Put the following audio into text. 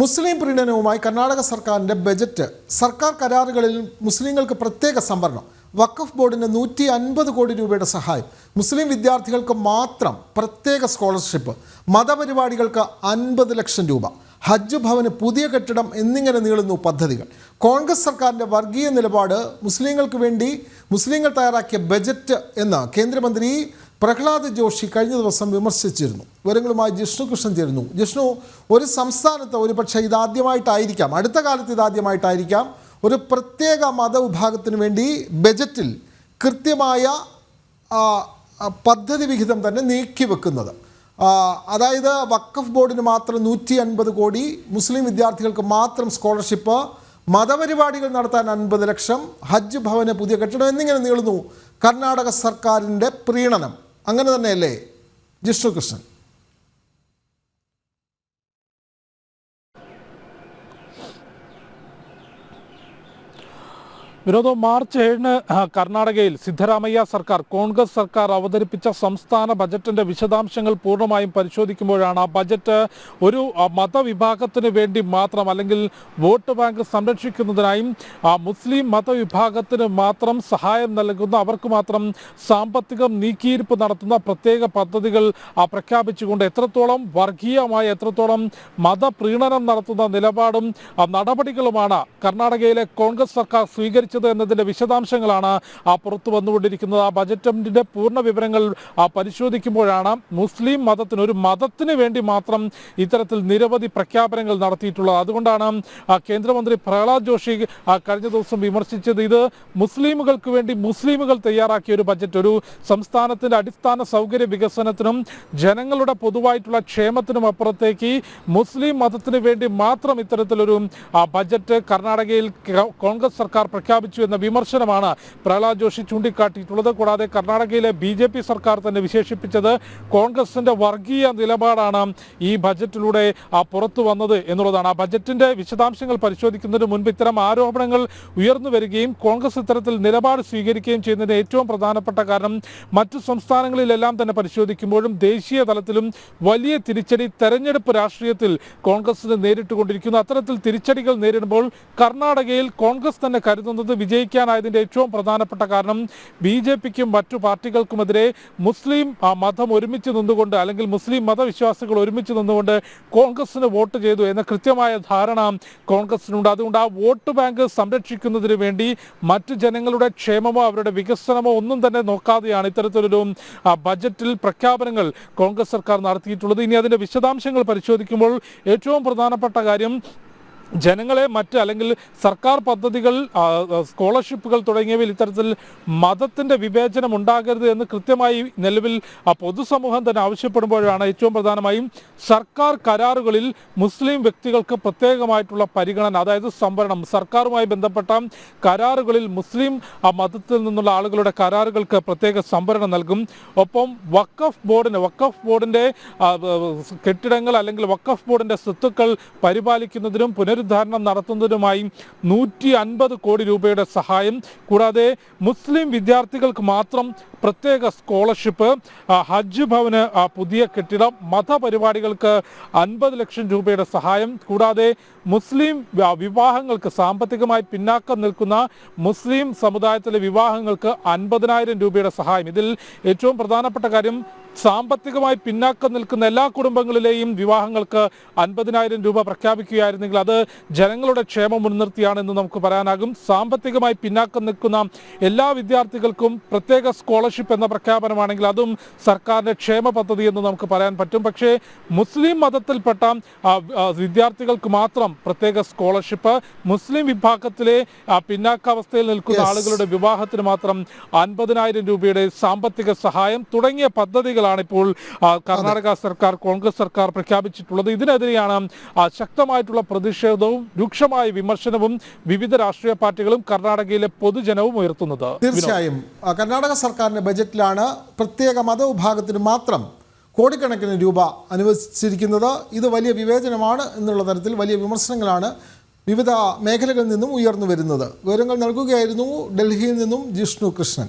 മുസ്ലിം പ്രീണനവുമായി കർണാടക സർക്കാരിൻ്റെ ബജറ്റ്. സർക്കാർ കരാറുകളിൽ മുസ്ലിങ്ങൾക്ക് പ്രത്യേക സംവരണം, വഖഫ് ബോർഡിന് 150 കോടി രൂപയുടെ സഹായം, മുസ്ലിം വിദ്യാർത്ഥികൾക്ക് മാത്രം പ്രത്യേക സ്കോളർഷിപ്പ്, മതപരിപാടികൾക്ക് 50 ലക്ഷം രൂപ, ഹജ്ജ് ഭവന് പുതിയ കെട്ടിടം എന്നിങ്ങനെ നീളുന്നു പദ്ധതികൾ. കോൺഗ്രസ് സർക്കാരിൻ്റെ വർഗീയ നിലപാട് മുസ്ലിങ്ങൾക്ക് വേണ്ടി മുസ്ലിങ്ങൾ തയ്യാറാക്കിയ ബജറ്റ് എന്ന് കേന്ദ്രമന്ത്രി പ്രഹ്ലാദ് ജോഷി കഴിഞ്ഞ ദിവസം വിമർശിച്ചിരുന്നു. വിവരങ്ങളുമായി ജിഷ്ണു കൃഷ്ണൻ ചേരുന്നു. ജിഷ്ണു, ഒരു സംസ്ഥാനത്ത് ഒരുപക്ഷെ ഇതാദ്യമായിട്ടായിരിക്കാം, അടുത്ത കാലത്ത് ഇതാദ്യമായിട്ടായിരിക്കാം ഒരു പ്രത്യേക മതവിഭാഗത്തിന് വേണ്ടി ബജറ്റിൽ കൃത്യമായ പദ്ധതി വിഹിതം തന്നെ നീക്കിവെക്കുന്നത്. അതായത് വഖഫ് ബോർഡിന് മാത്രം 150 കോടി, മുസ്ലിം വിദ്യാർത്ഥികൾക്ക് മാത്രം സ്കോളർഷിപ്പ്, മതപരിപാടികൾ നടത്താൻ 50 ലക്ഷം, ഹജ്ജ് ഭവന് പുതിയ കെട്ടിടം എന്നിങ്ങനെ നീളുന്നു കർണാടക സർക്കാരിൻ്റെ പ്രീണനം. അങ്ങനെ തന്നെയല്ലേ ജിഷ്ണു കൃഷ്ണൻ? വിനോദം, മാർച്ച് 7-ന് കർണാടകയിൽ സിദ്ധരാമയ്യ സർക്കാർ, കോൺഗ്രസ് സർക്കാർ അവതരിപ്പിച്ച സംസ്ഥാന ബജറ്റിന്റെ വിശദാംശങ്ങൾ പൂർണ്ണമായും പരിശോധിക്കുമ്പോഴാണ് ആ ബജറ്റ് ഒരു മതവിഭാഗത്തിന് വേണ്ടി മാത്രം, അല്ലെങ്കിൽ വോട്ട് ബാങ്ക് സംരക്ഷിക്കുന്നതിനായും മുസ്ലിം മതവിഭാഗത്തിന് മാത്രം സഹായം നൽകുന്ന, അവർക്ക് മാത്രം സാമ്പത്തികം നീക്കിയിരിപ്പ് നടത്തുന്ന പ്രത്യേക പദ്ധതികൾ പ്രഖ്യാപിച്ചുകൊണ്ട് എത്രത്തോളം വർഗീയമായ, എത്രത്തോളം മതപ്രീണനം നടത്തുന്ന നിലപാടും നടപടികളുമാണ് കർണാടകയിലെ കോൺഗ്രസ് സർക്കാർ സ്വീകരിച്ചത് എന്നതിന്റെ വിശദാംശങ്ങളാണ് പുറത്തു വന്നുകൊണ്ടിരിക്കുന്നത്. ആ ബജറ്റിന്റെ പൂർണ്ണ വിവരങ്ങൾ പരിശോധിക്കുമ്പോഴാണ് മുസ്ലിം മതത്തിന്, ഒരു മതത്തിന് വേണ്ടി മാത്രം ഇത്തരത്തിൽ നിരവധി പ്രഖ്യാപനങ്ങൾ നടത്തിയിട്ടുള്ളത്. അതുകൊണ്ടാണ് കേന്ദ്രമന്ത്രി പ്രഹ്ലാദ് ജോഷി കഴിഞ്ഞ ദിവസം വിമർശിച്ചത്, ഇത് മുസ്ലിമുകൾക്ക് വേണ്ടി മുസ്ലിമുകൾ തയ്യാറാക്കിയ ഒരു ബജറ്റ്, ഒരു സംസ്ഥാനത്തിന്റെ അടിസ്ഥാന സൗകര്യ വികസനത്തിനും ജനങ്ങളുടെ പൊതുവായിട്ടുള്ള ക്ഷേമത്തിനും അപ്പുറത്തേക്ക് മുസ്ലിം മതത്തിന് വേണ്ടി മാത്രം ഇത്തരത്തിലൊരു ബജറ്റ് കർണാടകയിൽ കോൺഗ്രസ് സർക്കാർ പ്രഖ്യാപിച്ചു എന്ന വിമർശനമാണ് പ്രഹ്ലാദ് ജോഷി ചൂണ്ടിക്കാട്ടിയിട്ടുള്ളത്. കൂടാതെ കർണാടകയിലെ BJP സർക്കാർ തന്നെ വിശേഷിപ്പിച്ചത് കോൺഗ്രസിന്റെ വർഗീയ നിലപാടാണ് ഈ ബജറ്റിലൂടെ പുറത്തു വന്നത് എന്നുള്ളതാണ്. ആ ബജറ്റിന്റെ വിശദാംശങ്ങൾ പരിശോധിക്കുന്നതിന് മുൻപ് ഇത്തരം ആരോപണങ്ങൾ ഉയർന്നു വരികയും കോൺഗ്രസ് ഇത്തരത്തിൽ നിലപാട് സ്വീകരിക്കുകയും ചെയ്യുന്നതിന് ഏറ്റവും പ്രധാനപ്പെട്ട കാരണം, മറ്റു സംസ്ഥാനങ്ങളിലെല്ലാം തന്നെ പരിശോധിക്കുമ്പോഴും ദേശീയ തലത്തിലും വലിയ തിരിച്ചടി തെരഞ്ഞെടുപ്പ് രാഷ്ട്രീയത്തിൽ കോൺഗ്രസിന് നേരിട്ടുകൊണ്ടിരിക്കുന്നു. അത്തരത്തിൽ തിരിച്ചടികൾ നേരിടുമ്പോൾ കർണാടകയിൽ കോൺഗ്രസ് തന്നെ കരുതുന്നത് വിജയിക്കാനായതിൻ്റെ ഏറ്റവും പ്രധാനപ്പെട്ട കാരണം BJPക്കും മറ്റു പാർട്ടികൾക്കുമെതിരെ മുസ്ലിം മതം ഒരുമിച്ച് നിന്നുകൊണ്ട്, അല്ലെങ്കിൽ മുസ്ലിം മതവിശ്വാസികൾ ഒരുമിച്ച് നിന്നുകൊണ്ട് കോൺഗ്രസിന് വോട്ട് ചെയ്തു എന്ന കൃത്യമായ ധാരണ കോൺഗ്രസിനുണ്ട്. അതുകൊണ്ട് ആ വോട്ട് ബാങ്ക് സംരക്ഷിക്കുന്നതിന് വേണ്ടി മറ്റു ജനങ്ങളുടെ ക്ഷേമമോ അവരുടെ വികസനമോ ഒന്നും തന്നെ നോക്കാതെയാണ് ഇത്തരത്തിലൊരു ബജറ്റിൽ പ്രഖ്യാപനങ്ങൾ കോൺഗ്രസ് സർക്കാർ നടത്തിയിട്ടുള്ളത്. ഇനി അതിൻ്റെ വിശദാംശങ്ങൾ പരിശോധിക്കുമ്പോൾ ഏറ്റവും പ്രധാനപ്പെട്ട കാര്യം, ജനങ്ങളെ മറ്റ്, അല്ലെങ്കിൽ സർക്കാർ പദ്ധതികൾ, സ്കോളർഷിപ്പുകൾ തുടങ്ങിയവയിൽ ഇത്തരത്തിൽ മതത്തിൻ്റെ വിവേചനം ഉണ്ടാകരുത് എന്ന് കൃത്യമായി നിലവിൽ പൊതുസമൂഹം തന്നെ ആവശ്യപ്പെടുമ്പോഴാണ് ഏറ്റവും പ്രധാനമായും സർക്കാർ കരാറുകളിൽ മുസ്ലിം വ്യക്തികൾക്ക് പ്രത്യേകമായിട്ടുള്ള പരിഗണന, അതായത് സംവരണം, സർക്കാരുമായി ബന്ധപ്പെട്ട കരാറുകളിൽ മുസ്ലിം മതത്തിൽ നിന്നുള്ള ആളുകളുടെ കരാറുകൾക്ക് പ്രത്യേക സംവരണം നൽകും. ഒപ്പം വഖഫ് ബോർഡിൻ്റെ കെട്ടിടങ്ങൾ, അല്ലെങ്കിൽ വഖഫ് ബോർഡിൻ്റെ സ്വത്തുക്കൾ പരിപാലിക്കുന്നതിനും പുനരുദ്ധാരണം നടത്തുന്നതിനുമായി 150 കോടി രൂപയുടെ സഹായം, കൂടാതെ മുസ്ലിം വിദ്യാർത്ഥികൾക്ക് മാത്രം പ്രത്യേക സ്കോളർഷിപ്പ്, ഹജ്ജ് ഭവന് പുതിയ കെട്ടിടം, മതപരിപാടികൾക്ക് 50 ലക്ഷം രൂപയുടെ സഹായം, കൂടാതെ മുസ്ലിം വിവാഹങ്ങൾക്ക്, സാമ്പത്തികമായി പിന്നാക്കം നിൽക്കുന്ന മുസ്ലിം സമുദായത്തിലെ വിവാഹങ്ങൾക്ക് 50,000 രൂപയുടെ സഹായം. ഇതിൽ ഏറ്റവും പ്രധാനപ്പെട്ട കാര്യം, സാമ്പത്തികമായി പിന്നാക്കം നിൽക്കുന്ന എല്ലാ കുടുംബങ്ങളിലെയും വിവാഹങ്ങൾക്ക് 50,000 രൂപ പ്രഖ്യാപിക്കുകയായിരുന്നെങ്കിൽ അത് ജനങ്ങളുടെ ക്ഷേമം മുൻനിർത്തിയാണെന്ന് നമുക്ക് പറയാനാകും. സാമ്പത്തികമായി പിന്നാക്കം നിൽക്കുന്ന എല്ലാ വിദ്യാർത്ഥികൾക്കും പ്രത്യേക സ്കോളർഷിപ്പ് എന്ന പ്രഖ്യാപനമാണെങ്കിൽ അതും സർക്കാരിൻ്റെ ക്ഷേമ പദ്ധതി എന്ന് നമുക്ക് പറയാൻ പറ്റും. പക്ഷേ മുസ്ലിം മതത്തിൽപ്പെട്ട വിദ്യാർത്ഥികൾക്ക് മാത്രം പ്രത്യേക സ്കോളർഷിപ്പ്, മുസ്ലിം വിഭാഗത്തിലെ പിന്നാക്കാവസ്ഥയിൽ നിൽക്കുന്ന ആളുകളുടെ വിവാഹത്തിന് മാത്രം 50,000 രൂപയുടെ സാമ്പത്തിക സഹായം തുടങ്ങിയ പദ്ധതികളാണ് ഇപ്പോൾ കർണാടക സർക്കാർ, കോൺഗ്രസ് സർക്കാർ പ്രഖ്യാപിച്ചിട്ടുള്ളത്. ഇതിനെതിരെയാണ് ശക്തമായിട്ടുള്ള പ്രതിഷേധവും രൂക്ഷമായ വിമർശനവും വിവിധ രാഷ്ട്രീയ പാർട്ടികളും കർണാടകയിലെ പൊതുജനവും ഉയർത്തുന്നത്. തീർച്ചയായും കർണാടക സർക്കാരിൻ്റെ ബജറ്റിലാണ് പ്രത്യേക മതവിഭാഗത്തിന് മാത്രം കോടിക്കണക്കിന് രൂപ അനുവദിച്ചിരിക്കുന്നത്. ഇത് വലിയ വിവേചനമാണ് എന്നുള്ള തരത്തിൽ വലിയ വിമർശനങ്ങളാണ് വിവിധ മേഖലകളിൽ നിന്നും ഉയർന്നു വരുന്നത്. വിവരങ്ങൾ നൽകുകയായിരുന്നു ഡൽഹിയിൽ നിന്നും ജിഷ്ണു കൃഷ്ണൻ.